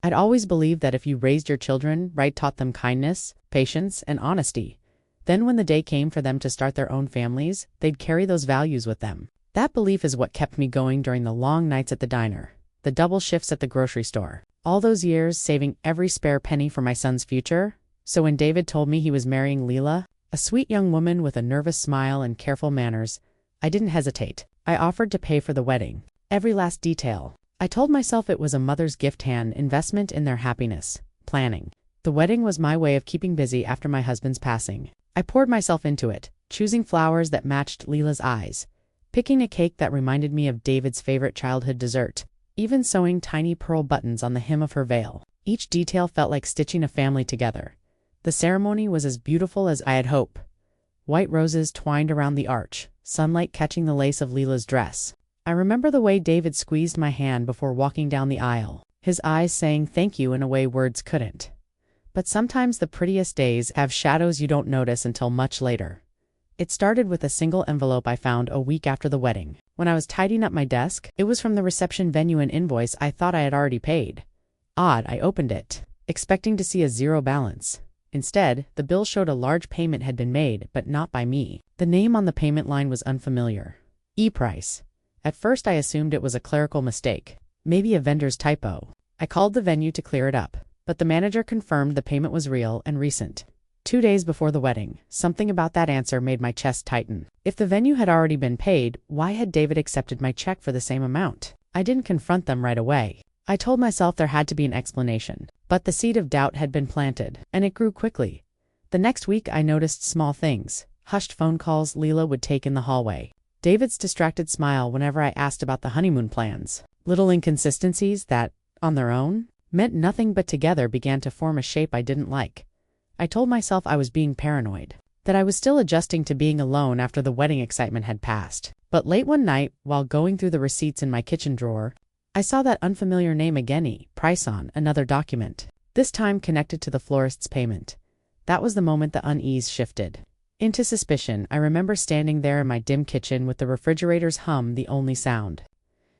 I'd always believed that if you raised your children right, taught them kindness, patience, and honesty, then when the day came for them to start their own families, they'd carry those values with them. That belief is what kept me going during the long nights at the diner, the double shifts at the grocery store, all those years saving every spare penny for my son's future. So when David told me he was marrying Leela, a sweet young woman with a nervous smile and careful manners, I didn't hesitate. I offered to pay for the wedding. Every last detail. I told myself it was a mother's gift hand investment in their happiness. Planning. The wedding was my way of keeping busy after my husband's passing. I poured myself into it, choosing flowers that matched Leela's eyes, picking a cake that reminded me of David's favorite childhood dessert, even sewing tiny pearl buttons on the hem of her veil. Each detail felt like stitching a family together. The ceremony was as beautiful as I had hoped. White roses twined around the arch, sunlight catching the lace of Leela's dress. I remember the way David squeezed my hand before walking down the aisle, his eyes saying thank you in a way words couldn't. But sometimes the prettiest days have shadows you don't notice until much later. It started with a single envelope I found a week after the wedding. When I was tidying up my desk, it was from the reception venue, an invoice I thought I had already paid. Odd, I opened it, expecting to see a zero balance. Instead, the bill showed a large payment had been made, but not by me. The name on the payment line was unfamiliar. E-Price. At first I assumed it was a clerical mistake, maybe a vendor's typo. I called the venue to clear it up, but the manager confirmed the payment was real and recent. 2 days before the wedding, something about that answer made my chest tighten. If the venue had already been paid, why had David accepted my check for the same amount? I didn't confront them right away. I told myself there had to be an explanation, but the seed of doubt had been planted, and it grew quickly. The next week I noticed small things, hushed phone calls Leela would take in the hallway, David's distracted smile whenever I asked about the honeymoon plans, little inconsistencies that, on their own, meant nothing but together began to form a shape I didn't like. I told myself I was being paranoid, that I was still adjusting to being alone after the wedding excitement had passed. But late one night, while going through the receipts in my kitchen drawer, I saw that unfamiliar name again, price on another document, this time connected to the florist's payment. That was the moment the unease shifted into suspicion. I remember standing there in my dim kitchen with the refrigerator's hum the only sound.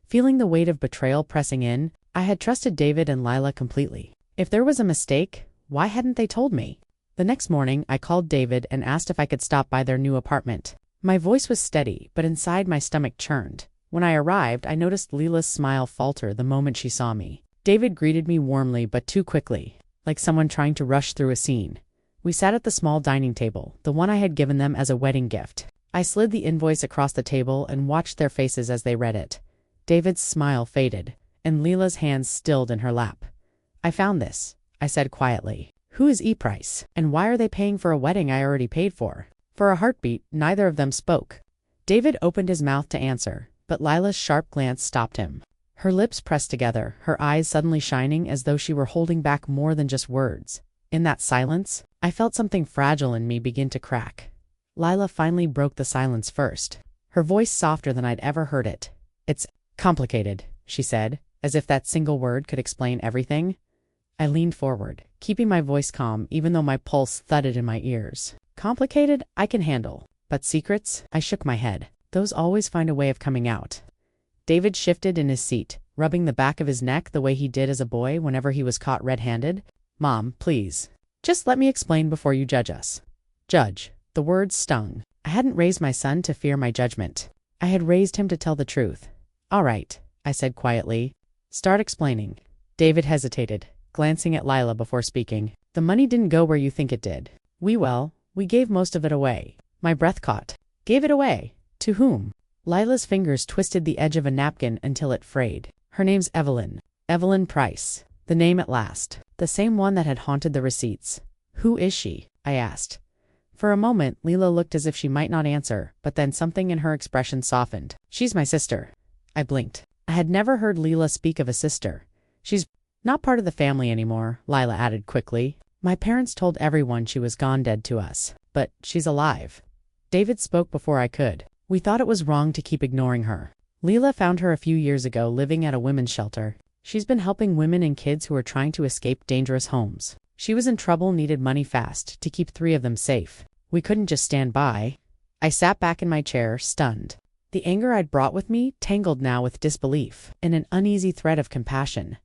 Feeling the weight of betrayal pressing in, I had trusted David and Lila completely. If there was a mistake, why hadn't they told me? The next morning, I called David and asked if I could stop by their new apartment. My voice was steady, but inside my stomach churned. When I arrived, I noticed Leela's smile falter the moment she saw me. David greeted me warmly but too quickly, like someone trying to rush through a scene. We sat at the small dining table, the one I had given them as a wedding gift. I slid the invoice across the table and watched their faces as they read it. David's smile faded, and Leela's hands stilled in her lap. I found this, I said quietly. Who is E-Price, and why are they paying for a wedding I already paid for? For a heartbeat, neither of them spoke. David opened his mouth to answer, but Lila's sharp glance stopped him. Her lips pressed together, her eyes suddenly shining as though she were holding back more than just words. In that silence, I felt something fragile in me begin to crack. Lila finally broke the silence first, her voice softer than I'd ever heard it. It's complicated, she said, as if that single word could explain everything. I leaned forward, keeping my voice calm even though my pulse thudded in my ears. Complicated, I can handle. But secrets? I shook my head. Those always find a way of coming out. David shifted in his seat, rubbing the back of his neck the way he did as a boy whenever he was caught red-handed. Mom, please. Just let me explain before you judge us. Judge. The words stung. I hadn't raised my son to fear my judgment. I had raised him to tell the truth. All right, I said quietly. Start explaining. David hesitated, glancing at Lila before speaking. The money didn't go where you think it did. We gave most of it away. My breath caught. Gave it away? To whom? Lila's fingers twisted the edge of a napkin until it frayed. Her name's Evelyn. Evelyn Price. The name at last. The same one that had haunted the receipts. Who is she? I asked. For a moment, Lila looked as if she might not answer, but then something in her expression softened. She's my sister. I blinked. I had never heard Lila speak of a sister. She's not part of the family anymore, Lila added quickly. My parents told everyone she was gone dead to us, but she's alive. David spoke before I could. We thought it was wrong to keep ignoring her. Lila found her a few years ago living at a women's shelter. She's been helping women and kids who are trying to escape dangerous homes. She was in trouble, needed money fast to keep 3 of them safe. We couldn't just stand by. I sat back in my chair, stunned. The anger I'd brought with me tangled now with disbelief and an uneasy thread of compassion.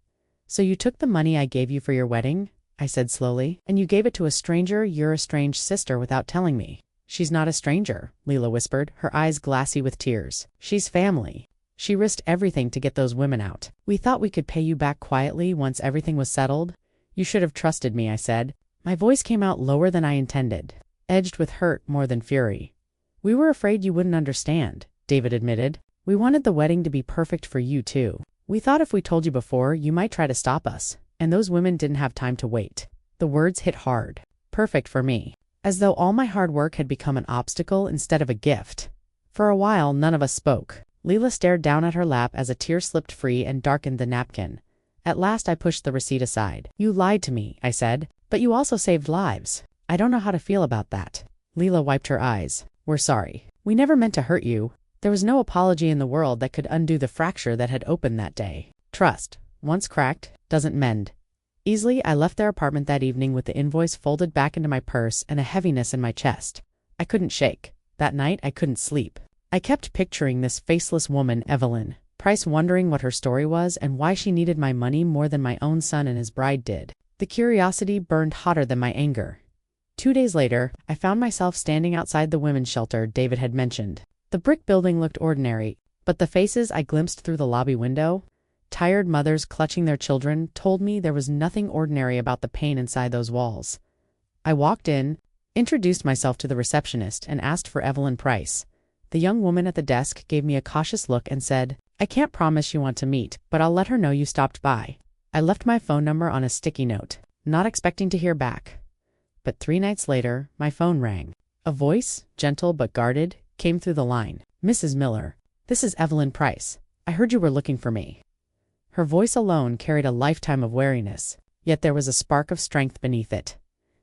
So you took the money I gave you for your wedding? I said slowly. And you gave it to a stranger, your estranged sister, without telling me. She's not a stranger, Leela whispered, her eyes glassy with tears. She's family. She risked everything to get those women out. We thought we could pay you back quietly once everything was settled. You should have trusted me, I said. My voice came out lower than I intended, edged with hurt more than fury. We were afraid you wouldn't understand, David admitted. We wanted the wedding to be perfect for you, too. We thought if we told you before, you might try to stop us. And those women didn't have time to wait. The words hit hard. Perfect for me. As though all my hard work had become an obstacle instead of a gift. For a while, none of us spoke. Leela stared down at her lap as a tear slipped free and darkened the napkin. At last I pushed the receipt aside. You lied to me, I said. But you also saved lives. I don't know how to feel about that. Leela wiped her eyes. We're sorry. We never meant to hurt you. There was no apology in the world that could undo the fracture that had opened that day. Trust, once cracked, doesn't mend. Easily, I left their apartment that evening with the invoice folded back into my purse and a heaviness in my chest. I couldn't shake. That night, I couldn't sleep. I kept picturing this faceless woman, Evelyn Price, wondering what her story was and why she needed my money more than my own son and his bride did. The curiosity burned hotter than my anger. 2 days later, I found myself standing outside the women's shelter David had mentioned. The brick building looked ordinary, but the faces I glimpsed through the lobby window, tired mothers clutching their children, told me there was nothing ordinary about the pain inside those walls. I walked in, introduced myself to the receptionist, and asked for Evelyn Price. The young woman at the desk gave me a cautious look and said, I can't promise you want to meet, but I'll let her know you stopped by. I left my phone number on a sticky note, not expecting to hear back. But 3 nights later, my phone rang. A voice, gentle but guarded, came through the line. Mrs. Miller, this is Evelyn Price. I heard you were looking for me. Her voice alone carried a lifetime of wariness, yet there was a spark of strength beneath it.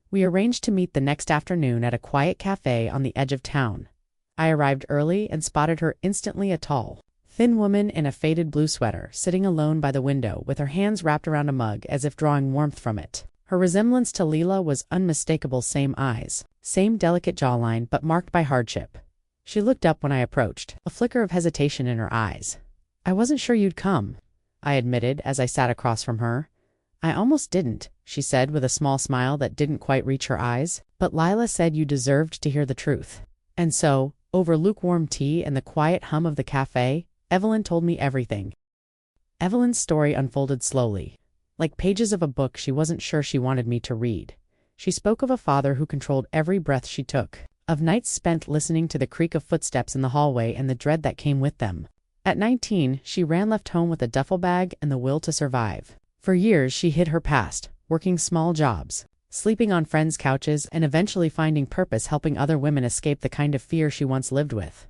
We arranged to meet the next afternoon at a quiet cafe on the edge of town. I arrived early and spotted her instantly, a tall, thin woman in a faded blue sweater, sitting alone by the window with her hands wrapped around a mug as if drawing warmth from it. Her resemblance to Leela was unmistakable, same eyes, same delicate jawline, but marked by hardship. She looked up when I approached, a flicker of hesitation in her eyes. I wasn't sure you'd come, I admitted as I sat across from her. I almost didn't, she said with a small smile that didn't quite reach her eyes, but Lila said you deserved to hear the truth. And so, over lukewarm tea and the quiet hum of the cafe, Evelyn told me everything. Evelyn's story unfolded slowly, like pages of a book she wasn't sure she wanted me to read. She spoke of a father who controlled every breath she took, of nights spent listening to the creak of footsteps in the hallway and the dread that came with them. At 19, she left home with a duffel bag and the will to survive. For years, she hid her past, working small jobs, sleeping on friends' couches, and eventually finding purpose helping other women escape the kind of fear she once lived with.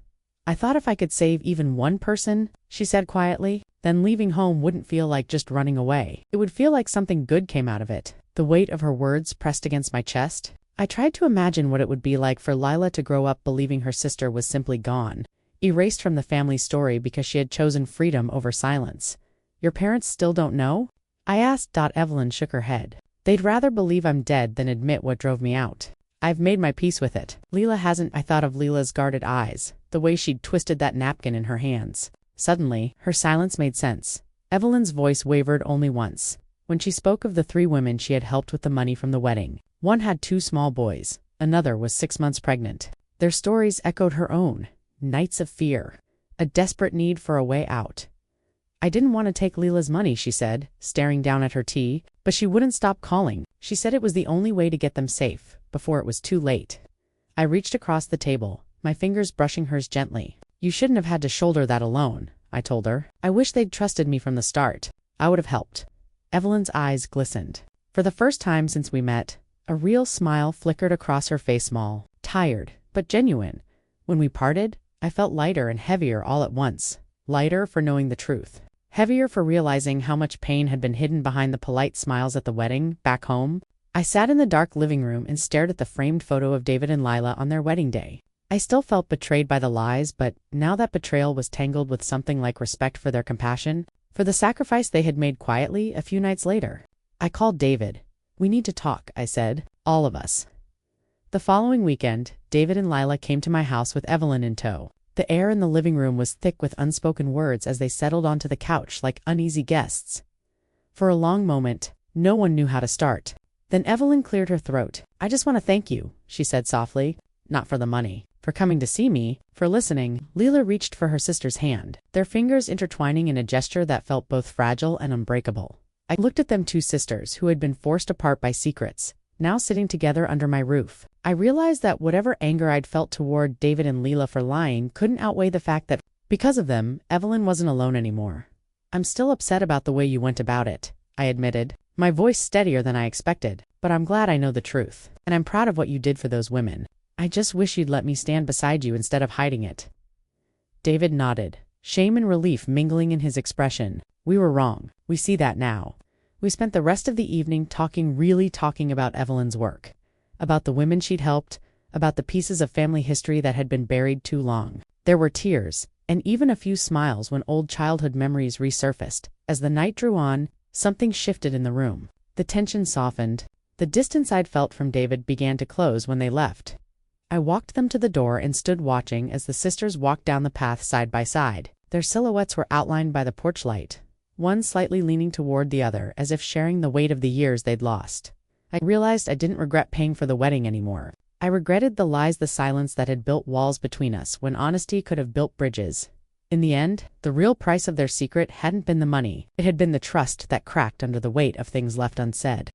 I thought if I could save even one person, she said quietly, then leaving home wouldn't feel like just running away. It would feel like something good came out of it. The weight of her words pressed against my chest. I tried to imagine what it would be like for Lila to grow up believing her sister was simply gone, erased from the family story because she had chosen freedom over silence. Your parents still don't know? I asked. Evelyn shook her head. They'd rather believe I'm dead than admit what drove me out. I've made my peace with it. Leela hasn't. I thought of Leela's guarded eyes, the way she'd twisted that napkin in her hands. Suddenly, her silence made sense. Evelyn's voice wavered only once, when she spoke of the 3 women she had helped with the money from the wedding. One had 2 small boys, another was 6 months pregnant. Their stories echoed her own. Nights of fear, a desperate need for a way out. I didn't want to take Leela's money, she said, staring down at her tea, but she wouldn't stop calling. She said it was the only way to get them safe, before it was too late. I reached across the table, my fingers brushing hers gently. You shouldn't have had to shoulder that alone, I told her. I wish they'd trusted me from the start. I would have helped. Evelyn's eyes glistened. For the first time since we met, a real smile flickered across her face, small, tired, but genuine. When we parted, I felt lighter and heavier all at once. Lighter for knowing the truth. Heavier for realizing how much pain had been hidden behind the polite smiles at the wedding, back home. I sat in the dark living room and stared at the framed photo of David and Lila on their wedding day. I still felt betrayed by the lies, but now that betrayal was tangled with something like respect for their compassion, for the sacrifice they had made quietly a few nights later. I called David. We need to talk, I said. All of us. The following weekend, David and Lila came to my house with Evelyn in tow. The air in the living room was thick with unspoken words as they settled onto the couch like uneasy guests. For a long moment, no one knew how to start. Then Evelyn cleared her throat. "I just want to thank you," she said softly. "Not for the money. For coming to see me, for listening." Leela reached for her sister's hand, their fingers intertwining in a gesture that felt both fragile and unbreakable. I looked at them, two sisters who had been forced apart by secrets, now sitting together under my roof. I realized that whatever anger I'd felt toward David and Leela for lying couldn't outweigh the fact that, because of them, Evelyn wasn't alone anymore. "I'm still upset about the way you went about it," I admitted, my voice steadier than I expected. "But I'm glad I know the truth, and I'm proud of what you did for those women. I just wish you'd let me stand beside you instead of hiding it." David nodded, shame and relief mingling in his expression. "We were wrong. We see that now." We spent the rest of the evening really talking about Evelyn's work, about the women she'd helped, about the pieces of family history that had been buried too long. There were tears, and even a few smiles when old childhood memories resurfaced. As the night drew on, something shifted in the room. The tension softened. The distance I'd felt from David began to close when they left. I walked them to the door and stood watching as the sisters walked down the path side by side. Their silhouettes were outlined by the porch light, one slightly leaning toward the other as if sharing the weight of the years they'd lost. I realized I didn't regret paying for the wedding anymore. I regretted the lies, the silence that had built walls between us when honesty could have built bridges. In the end, the real price of their secret hadn't been the money. It had been the trust that cracked under the weight of things left unsaid.